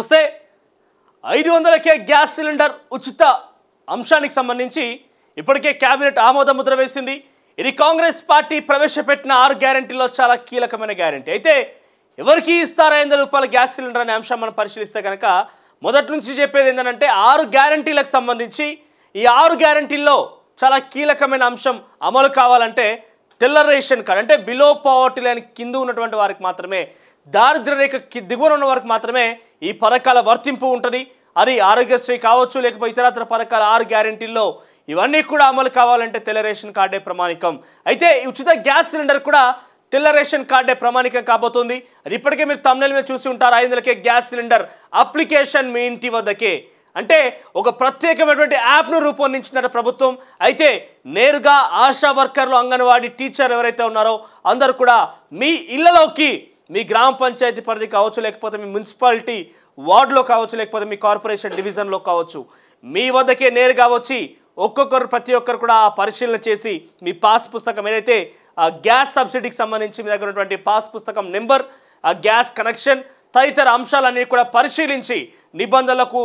నమస్తే 500కే gas cylinder ఉచిత అంశానికి సంబంధించి ఇప్పటికే కేబినెట్ ఆమోద ముద్ర వేసింది. ఇది కాంగ్రెస్ పార్టీ ప్రవేశపెట్టిన 6 గ్యారెంటీల్లో చాలా కీలకమైన గ్యారెంటీ. అయితే ఎవరికి ఇస్తారు 500 రూపాయల గ్యాస్ సిలిండర్ అనే అంశం మనం పరిశీలిస్తే కనుక మొదటి నుంచి చెప్పేది ఏంటంటే 6 గ్యారెంటీలకు సంబంధించి ఈ 6 గ్యారెంటీల్లో చాలా కీలకమైన అంశం అమలు కావాలంటే తెల్ల రేషన్ కార్డ్ అంటే బిలో పావర్టీ లైన్ కింద ఉన్నటువంటి వారికి మాత్రమే, దారిద్ర్య రేఖ దిగువన ఉన్న వారికి మాత్రమే ఈ పథకాల వర్తింపు ఉంటుంది. అది ఆరోగ్యశ్రీ కావచ్చు, లేకపోతే ఇతరత్ర పథకాల 6 గ్యారెంటీల్లో ఇవన్నీ కూడా అమలు కావాలంటే తెల్ల రేషన్ కార్డే ప్రమాణికం. అయితే ఉచిత గ్యాస్ సిలిండర్ కూడా తెల్ల రేషన్ కార్డే ప్రమాణికం కాబోతుంది. అది ఇప్పటికే మీరు thumbnail మీద చూసి ఉంటారు. 500కే గ్యాస్ సిలిండర్ అప్లికేషన్ మీ ఇంటి వద్దకే అంటే ఒక ప్రత్యేకమైనటువంటి యాప్ను రూపొందించిందట ప్రభుత్వం. అయితే నేరుగా ఆశా వర్కర్లు, అంగన్వాడీ టీచర్ ఎవరైతే ఉన్నారో అందరూ కూడా మీ ఇళ్లలోకి, మీ గ్రామ పంచాయతీ పరిధి కావచ్చు, లేకపోతే మీ మున్సిపాలిటీ వార్డులో కావచ్చు, లేకపోతే మీ కార్పొరేషన్ డివిజన్లో కావచ్చు, మీ వద్దకే నేరుగా వచ్చి ప్రతి ఒక్కరు కూడా పరిశీలన చేసి మీ పాస్ పుస్తకం ఏదైతే ఆ గ్యాస్ సబ్సిడీకి సంబంధించి మీ దగ్గర ఉన్నటువంటి పాస్ పుస్తకం నెంబర్, ఆ గ్యాస్ కనెక్షన్ తదితర అంశాలన్నీ కూడా పరిశీలించి నిబంధనలకు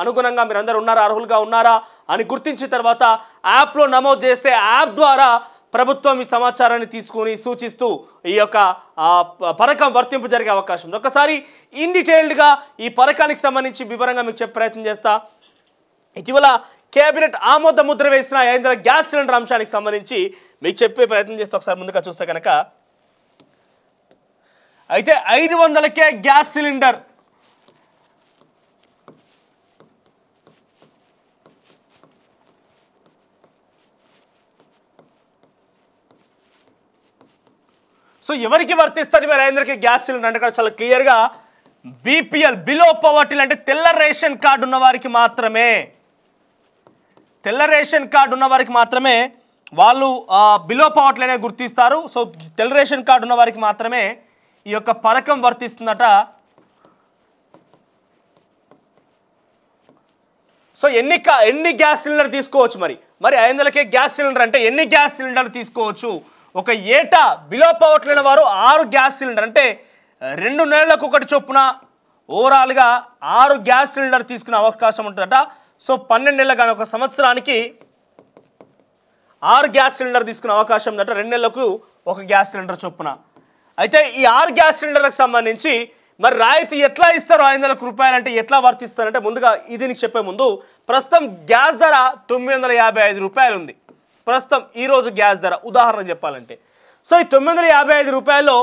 అనుగుణంగా మీరందరూ ఉన్నారా, అర్హులుగా ఉన్నారా అని గుర్తించిన తర్వాత యాప్లో నమోదు చేస్తే యాప్ ద్వారా ప్రభుత్వం ఈ సమాచారాన్ని తీసుకుని సూచిస్తూ ఈ యొక్క పథకం వర్తింపు జరిగే అవకాశం ఉంది. ఒకసారి ఇన్ డీటెయిల్డ్గా ఈ పథకానికి సంబంధించి వివరంగా మీకు చెప్పే ప్రయత్నం చేస్తా. ఇటీవల కేబినెట్ ఆమోద ముద్ర వేసిన 500 గ్యాస్ సిలిండర్ అంశానికి సంబంధించి మీకు చెప్పే ప్రయత్నం చేస్తే ఒకసారి ముందుగా చూస్తే కనుక అయితే 500కే గ్యాస్ సిలిండర్ సో ఎవరికి వర్తిస్తుంది మరి 500కే గ్యాస్ సిలిండర్ అంటే చాలా క్లియర్గా బీపీఎల్ బిలో పవర్టీ అంటే తెల్ల రేషన్ కార్డు ఉన్న వారికి మాత్రమే, తెల్ల రేషన్ కార్డు ఉన్న వారికి మాత్రమే వాళ్ళు బిలో పవర్టీ అనే గుర్తిస్తారు. సో తెల్ల రేషన్ కార్డు ఉన్న వారికి మాత్రమే ఈ యొక్క పథకం వర్తిస్తుందట. సో ఎన్ని గ్యాస్ సిలిండర్ తీసుకోవచ్చు మరి 500కే గ్యాస్ సిలిండర్ అంటే ఎన్ని గ్యాస్ సిలిండర్లు తీసుకోవచ్చు? ఒక ఏటా బిలో పవర్టీ లేని వారు 6 గ్యాస్ సిలిండర్ అంటే 2 నెలలకు ఒకటి చొప్పున ఓవరాల్గా 6 గ్యాస్ సిలిండర్ తీసుకునే అవకాశం ఉంటుందట. సో 12 నెలలు కానీ ఒక సంవత్సరానికి 6 గ్యాస్ సిలిండర్ తీసుకునే అవకాశం ఉందట, 2 నెలలకు ఒక గ్యాస్ సిలిండర్ చొప్పున. అయితే ఈ 6 గ్యాస్ సిలిండర్లకు సంబంధించి మరి రాయితీ ఎట్లా ఇస్తారు 500 రూపాయలు అంటే ఎట్లా వర్తిస్తారంటే ముందుగా ఇది చెప్పే ముందు ప్రస్తుతం గ్యాస్ ధర 955 రూపాయలు ఉంది ప్రస్తుతం ఈరోజు గ్యాస్ ధర ఉదాహరణ చెప్పాలంటే. సో ఈ 955 రూపాయల్లో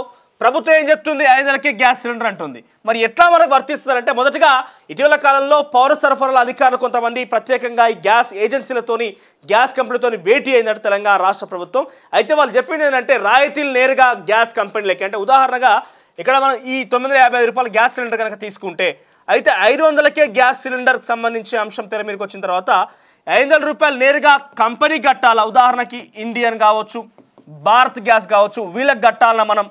ప్రభుత్వం ఏం చెప్తుంది 500కే గ్యాస్ సిలిండర్ అంటుంది. మరి ఎట్లా మనకు వర్తిస్తారంటే మొదటగా ఇటీవల కాలంలో పౌర సరఫరాల అధికారులు కొంతమంది ప్రత్యేకంగా ఈ గ్యాస్ ఏజెన్సీలతోని, గ్యాస్ కంపెనీతోని భేటీ అయిందంటే తెలంగాణ రాష్ట్ర ప్రభుత్వం. అయితే వాళ్ళు చెప్పింది ఏంటంటే రాయితీలు నేరుగా గ్యాస్ కంపెనీలకి అంటే ఉదాహరణగా ఇక్కడ మనం ఈ 955 రూపాయల గ్యాస్ సిలిండర్ కనుక తీసుకుంటే అయితే 500కే గ్యాస్ సిలిండర్కి సంబంధించి అంశం తెర మీదకి వచ్చిన తర్వాత 500 రూపాయలు నేరుగా కంపెనీ కట్టాలా. ఉదాహరణకి ఇండియన్ కావచ్చు, భారత్ గ్యాస్ కావచ్చు, వీళ్ళకి కట్టాలన్నా మనం,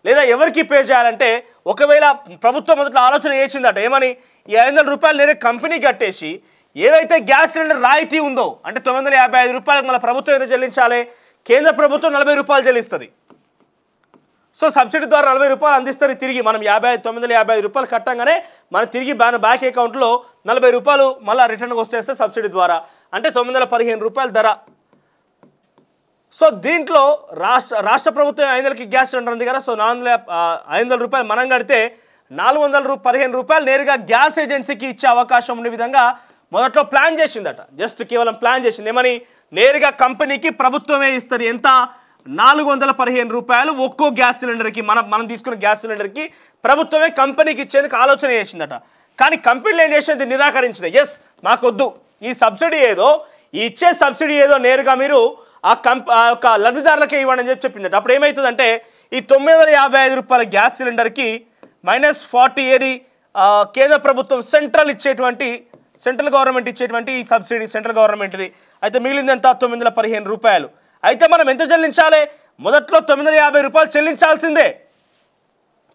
లేదా ఎవరికి పే చేయాలంటే ఒకవేళ ప్రభుత్వం మొదట్లో ఆలోచన చేసిందట ఏమని ఈ 500 రూపాయలు నేరుగా కంపెనీ కట్టేసి ఏవైతే గ్యాస్ సిలిండర్ రాయితీ ఉందో అంటే 955 రూపాయలకు మన ప్రభుత్వం ఏదో చెల్లించాలి, కేంద్ర ప్రభుత్వం 40 రూపాయలు చెల్లిస్తుంది. సో సబ్సిడీ ద్వారా 40 రూపాయలు అందిస్తారు తిరిగి. మనం 955 రూపాయలు కట్టంగానే మనం తిరిగి బ్యాంక్ అకౌంట్లో 40 రూపాయలు మళ్ళీ రిటర్న్గా వచ్చేస్తే సబ్సిడీ ద్వారా అంటే 915 రూపాయల ధర. సో దీంట్లో రాష్ట్ర ప్రభుత్వం 500కి గ్యాస్ సిలిండర్ ఉంది కదా. సో 500 రూపాయలు మనం కడితే 415 రూపాయలు నేరుగా గ్యాస్ ఏజెన్సీకి ఇచ్చే అవకాశం ఉండే విధంగా మొదట్లో ప్లాన్ చేసిందట. జస్ట్ కేవలం ప్లాన్ చేసింది ఏమని నేరుగా కంపెనీకి ప్రభుత్వమే ఇస్తుంది. ఎంత 415 రూపాయలు ఒక్కో గ్యాస్ సిలిండర్కి మనం తీసుకున్న గ్యాస్ సిలిండర్కి ప్రభుత్వమే కంపెనీకి ఇచ్చేందుకు ఆలోచన చేసిందట. కానీ కంపెనీలు ఏం చేసింది నిరాకరించినాయి. ఎస్ మాకొద్దు, ఈ సబ్సిడీ ఏదో ఈ ఇచ్చే సబ్సిడీ ఏదో నేరుగా మీరు ఆ యొక్క లబ్ధిదారులకే ఇవ్వండి అని చెప్పిందట. అప్పుడు ఏమవుతుందంటే ఈ 955 రూపాయల గ్యాస్ సిలిండర్కి -40 ఏది కేంద్ర ప్రభుత్వం సెంట్రల్ గవర్నమెంట్ ఇచ్చేటువంటి ఈ సబ్సిడీ సెంట్రల్ గవర్నమెంట్ది. అయితే మిగిలింది ఎంత 915 రూపాయలు. అయితే మనం ఎంత చెల్లించాలి? మొదట్లో 950 రూపాయలు చెల్లించాల్సిందే.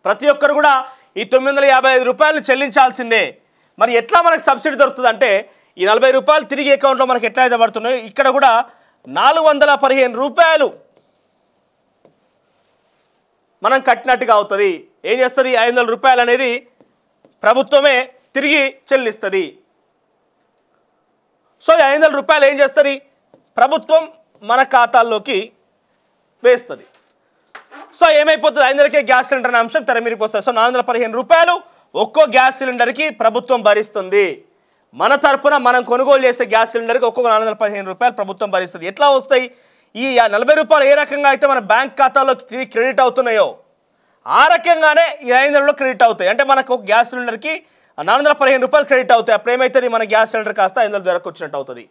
ప్రతి ఒక్కరు కూడా ఈ 955 రూపాయలు చెల్లించాల్సిందే. మరి ఎట్లా మనకు సబ్సిడీ దొరుకుతుంది అంటే ఈ 40 రూపాయలు తిరిగి అకౌంట్లో మనకి ఎట్లా అయితే పడుతున్నాయో ఇక్కడ కూడా 415 రూపాయలు మనం కట్టినట్టుగా అవుతుంది. ఏం చేస్తుంది 500 రూపాయలు అనేది ప్రభుత్వమే తిరిగి చెల్లిస్తుంది. సో ఈ 500 రూపాయలు ఏం చేస్తుంది? ప్రభుత్వం మన ఖాతాల్లోకి వేస్తుంది. సో ఏమైపోతుంది? 500కే గ్యాస్ సిలిండర్ అనే అంశం తెర మీదకి వస్తుంది. సో 415 రూపాయలు ఒక్కో గ్యాస్ సిలిండర్కి ప్రభుత్వం భరిస్తుంది. మన తరపున మనం కొనుగోలు చేసే గ్యాస్ సిలిండర్కి ఒక్కొక్క 415 రూపాయలు ప్రభుత్వం భరిస్తుంది. ఎట్లా వస్తాయి? ఈ 40 రూపాయలు ఏ రకంగా అయితే మన బ్యాంక్ ఖాతాలోకి తిరిగి క్రెడిట్ అవుతున్నాయో ఆ రకంగానే ఈ 500లో క్రెడిట్ అవుతాయి. అంటే మనకు ఒక గ్యాస్ సిలిండర్కి 415 రూపాయలు క్రెడిట్ అవుతాయి. అప్పుడు ఏమవుతుంది? మన గ్యాస్ సిలిండర్ కాస్త 500 ధరకు వచ్చినట్టు అవుతుంది.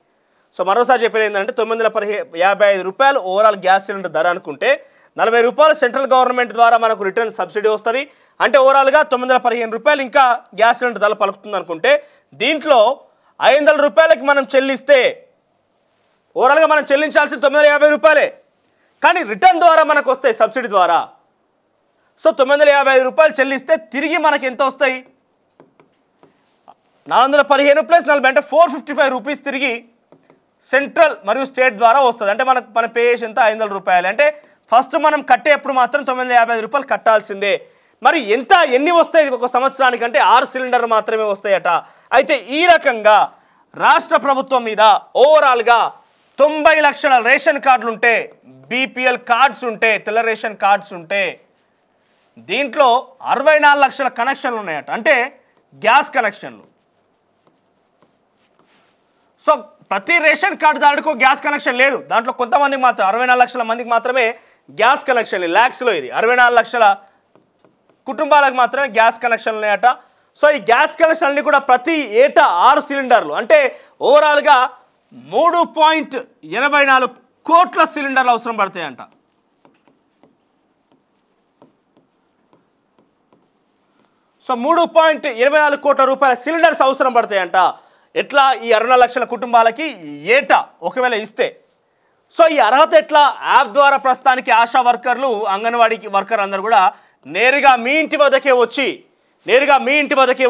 సో మరోసారి చెప్పేది ఏంటంటే 955 రూపాయలు ఓవరాల్ గ్యాస్ సిలిండర్ ధర అనుకుంటే 40 రూపాయలు సెంట్రల్ గవర్నమెంట్ ద్వారా మనకు రిటర్న్ సబ్సిడీ వస్తుంది. అంటే ఓవరాల్గా 915 రూపాయలు ఇంకా గ్యాస్ సిలిండర్ ధర పలుకుతుంది అనుకుంటే దీంట్లో 500 రూపాయలకి మనం చెల్లిస్తే ఓవరాల్గా మనం చెల్లించాల్సిన 950 రూపాయలే. కానీ రిటర్న్ ద్వారా మనకు వస్తాయి సబ్సిడీ ద్వారా. సో 955 రూపాయలు చెల్లిస్తే తిరిగి మనకి ఎంత వస్తాయి? 415 ప్లస్ 40 అంటే 455 రూపీస్ తిరిగి సెంట్రల్ మరియు స్టేట్ ద్వారా వస్తుంది. అంటే మన పే చేసి ఎంత? 500 రూపాయలు. అంటే ఫస్ట్ మనం కట్టేప్పుడు మాత్రం 955 రూపాయలు కట్టాల్సిందే. మరి ఎన్ని వస్తాయి ఒక సంవత్సరానికి అంటే 6 సిలిండర్లు మాత్రమే వస్తాయట. అయితే ఈ రకంగా రాష్ట్ర ప్రభుత్వం మీద ఓవరాల్గా 90 లక్షల రేషన్ కార్డులు ఉంటే, బీపీఎల్ కార్డ్స్ ఉంటే, తెల్ల రేషన్ కార్డ్స్ ఉంటే దీంట్లో 64 లక్షల కనెక్షన్లు ఉన్నాయట. అంటే గ్యాస్ కనెక్షన్లు. సో ప్రతి రేషన్ కార్డుదారుడికి గ్యాస్ కనెక్షన్ లేదు. దాంట్లో కొంతమందికి మాత్రం 64 లక్షల మందికి మాత్రమే గ్యాస్ కనెక్షన్, ల్యాక్స్లో ఇది 64 లక్షల కుటుంబాలకు మాత్రమే గ్యాస్ కనెక్షన్లు ఉన్నాయట. సో ఈ గ్యాస్ కనెక్షన్లు కూడా ప్రతి ఏటా 6 సిలిండర్లు అంటే ఓవరాల్గా 3.84 కోట్ల సిలిండర్లు అవసరం పడతాయంట. సో 3.24 కోట్ల రూపాయల సిలిండర్స్ అవసరం పడతాయంట. ఎట్లా? ఈ 64 లక్షల కుటుంబాలకి ఏటా ఒకవేళ ఇస్తే. సో ఈ అర్హత ఎట్లా? యాప్ ద్వారా ప్రస్తుతానికి ఆశా వర్కర్లు, అంగన్వాడీ వర్కర్ అందరూ కూడా నేరుగా మీ ఇంటి వద్దకే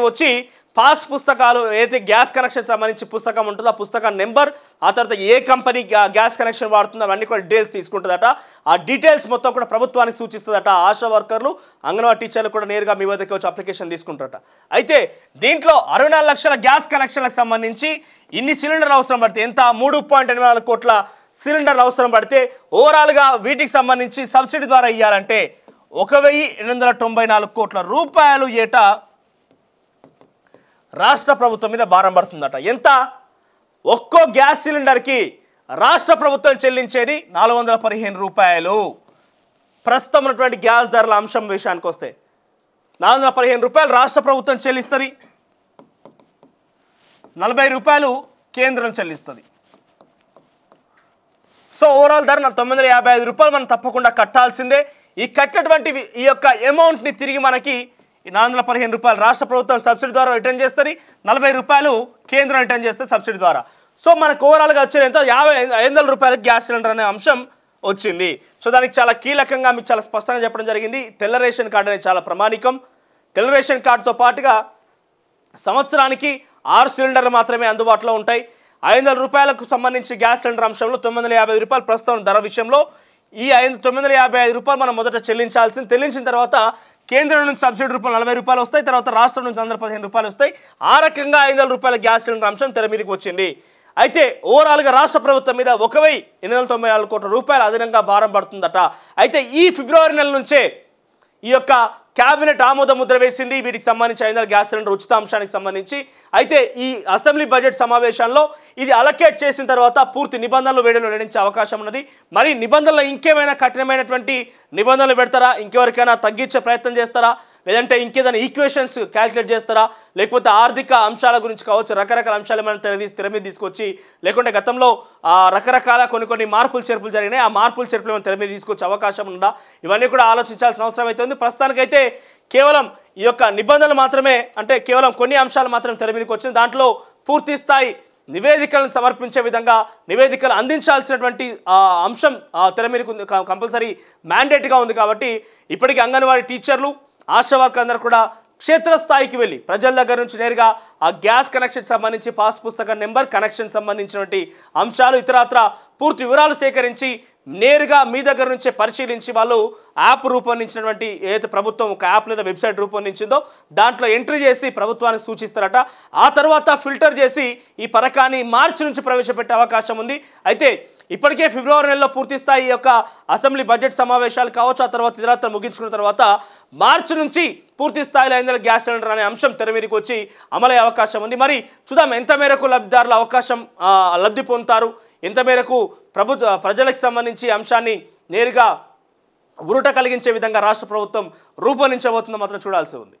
వచ్చి పాస్ పుస్తకాలు, ఏదైతే గ్యాస్ కనెక్షన్ సంబంధించి పుస్తకం ఉంటుందో ఆ పుస్తకం నెంబర్, ఆ తర్వాత ఏ కంపెనీ గ్యాస్ కనెక్షన్ వాడుతుందో అవన్నీ కూడా డీటెయిల్స్ తీసుకుంటుందట. ఆ డీటెయిల్స్ మొత్తం కూడా ప్రభుత్వానికి సూచిస్తుందట. ఆశా వర్కర్లు, అంగన్వాడీ టీచర్లు కూడా నేరుగా మీ వద్దకే వచ్చి అప్లికేషన్ తీసుకుంటారట. అయితే దీంట్లో 64 లక్షల గ్యాస్ కనెక్షన్లకు సంబంధించి ఇన్ని సిలిండర్లు అవసరం పడితే ఎంత? 3.84 కోట్ల సిలిండర్లు అవసరం పడితే ఓవరాల్గా వీటికి సంబంధించి సబ్సిడీ ద్వారా ఇవ్వాలంటే 1894 కోట్ల రూపాయలు ఏటా రాష్ట్ర ప్రభుత్వం మీద భారం పడుతుందట. ఎంత? ఒక్కో గ్యాస్ సిలిండర్కి రాష్ట్ర ప్రభుత్వం చెల్లించేది 415 రూపాయలు. ప్రస్తుతం ఉన్నటువంటి గ్యాస్ ధరల అంశం విషయానికి వస్తే 415 రూపాయలు రాష్ట్ర ప్రభుత్వం చెల్లిస్తుంది, 40 రూపాయలు కేంద్రం చెల్లిస్తుంది. సో ఓవరాల్ ధర 955 రూపాయలు మనం తప్పకుండా కట్టాల్సిందే. ఈ కట్టినటువంటి ఈ యొక్క అమౌంట్ని తిరిగి మనకి 415 రూపాయలు రాష్ట్ర ప్రభుత్వం సబ్సిడీ ద్వారా రిటర్న్ చేస్తుంది, 40 రూపాయలు కేంద్రం రిటర్న్ చేస్తుంది సబ్సిడీ ద్వారా. సో మనకు ఓవరాల్గా వచ్చేది ఎంత? 500 రూపాయలకి గ్యాస్ సిలిండర్ అనే అంశం వచ్చింది. సో దానికి చాలా కీలకంగా మీకు చాలా స్పష్టంగా చెప్పడం జరిగింది. తెల్ల రేషన్ కార్డు అనేది చాలా ప్రమాణికం. తెల్ల రేషన్ కార్డుతో పాటుగా సంవత్సరానికి 6 సిలిండర్లు మాత్రమే అందుబాటులో ఉంటాయి. 500 రూపాయలకు సంబంధించి గ్యాస్ సిలిండర్ అంశంలో 955 రూపాయలు ప్రస్తుతం ధర విషయంలో ఈ 955 రూపాయలు మనం మొదట చెల్లించిన తర్వాత కేంద్రం నుంచి సబ్సిడీ రూపాయలు 40 రూపాయలు వస్తాయి, తర్వాత రాష్ట్రం నుంచి 115 రూపాయలు వస్తాయి. ఆ రకంగా 500 రూపాయల గ్యాస్ సిలిండర్ అంశం తెర మీదకి వచ్చింది. అయితే ఓవరాల్గా రాష్ట్ర ప్రభుత్వం మీద 1894 కోట్ల రూపాయలు అదనంగా భారం పడుతుందట. అయితే ఈ ఫిబ్రవరి నెల నుంచే ఈ యొక్క క్యాబినెట్ ఆమోద ముద్ర వేసింది వీటికి సంబంధించి 500 గ్యాస్ సిలిండర్ ఉచిత అంశానికి సంబంధించి. అయితే ఈ అసెంబ్లీ బడ్జెట్ సమావేశాల్లో ఇది అలొకేట్ చేసిన తర్వాత పూర్తి నిబంధనలు వెల్లడించే అవకాశం ఉన్నది. మరి నిబంధనలు ఇంకేమైనా కఠినమైనటువంటి నిబంధనలు పెడతారా? ఇంకెవరికైనా తగ్గించే ప్రయత్నం చేస్తారా? లేదంటే ఇంకేదైనా ఈక్వేషన్స్ క్యాలిక్యులేట్ చేస్తారా? లేకపోతే ఆర్థిక అంశాల గురించి కావచ్చు, రకరకాల అంశాలు ఏమైనా తెర మీద తీసుకొచ్చి, లేకుంటే గతంలో రకరకాల కొన్ని మార్పులు చేర్పులు జరిగినాయి, ఆ మార్పులు చేర్పులు ఏమైనా తెర మీద తీసుకొచ్చే అవకాశం ఉందా? ఇవన్నీ కూడా ఆలోచించాల్సిన అవసరం అయితే ఉంది. ప్రస్తుతానికైతే కేవలం ఈ యొక్క నిబంధనలు మాత్రమే, అంటే కేవలం కొన్ని అంశాలు మాత్రం తెర మీదకి వచ్చింది. దాంట్లో పూర్తి స్థాయి నివేదికలను సమర్పించే విధంగా నివేదికలు అందించాల్సినటువంటి అంశం తెర మీదకి కంపల్సరీ మ్యాండేట్గా ఉంది. కాబట్టి ఇప్పటికీ అంగన్వాడీ టీచర్లు, ఆశా వర్కర్లు అందరూ కూడా క్షేత్రస్థాయికి వెళ్ళి ప్రజల దగ్గర నుంచి నేరుగా ఆ గ్యాస్ కనెక్షన్ సంబంధించి పాస్ పుస్తకం నెంబర్, కనెక్షన్ సంబంధించినటువంటి అంశాలు ఇతరత్ర పూర్తి వివరాలు సేకరించి నేరుగా మీ దగ్గర నుంచే పరిశీలించి వాళ్ళు యాప్ రూపొందించినటువంటి ఏదైతే ప్రభుత్వం ఒక యాప్ లేదా వెబ్సైట్ రూపొందించిందో దాంట్లో ఎంట్రీ చేసి ప్రభుత్వానికి సూచిస్తారట. ఆ తర్వాత ఫిల్టర్ చేసి ఈ పథకాన్ని మార్చి నుంచి ప్రవేశపెట్టే అవకాశం ఉంది. అయితే ఇప్పటికే ఫిబ్రవరి నెలలో పూర్తి స్థాయి యొక్క అసెంబ్లీ బడ్జెట్ సమావేశాలు కావచ్చు, ఆ తర్వాత ఇతరత్ర ముగించుకున్న తర్వాత మార్చి నుంచి పూర్తి స్థాయిలో 500 గ్యాస్ సిలిండర్ అనే అంశం తెర మీదకి వచ్చి అమలయ్యే అవకాశం ఉంది. మరి చూద్దాం ఎంత మేరకు లబ్ధిదారుల అవకాశం లబ్ధి పొందుతారు, ఎంత మేరకు ప్రజలకు సంబంధించి అంశాన్ని నేరుగా ఊరట కలిగించే విధంగా రాష్ట్ర ప్రభుత్వం రూపొందించబోతుందో మాత్రం చూడాల్సి ఉంది.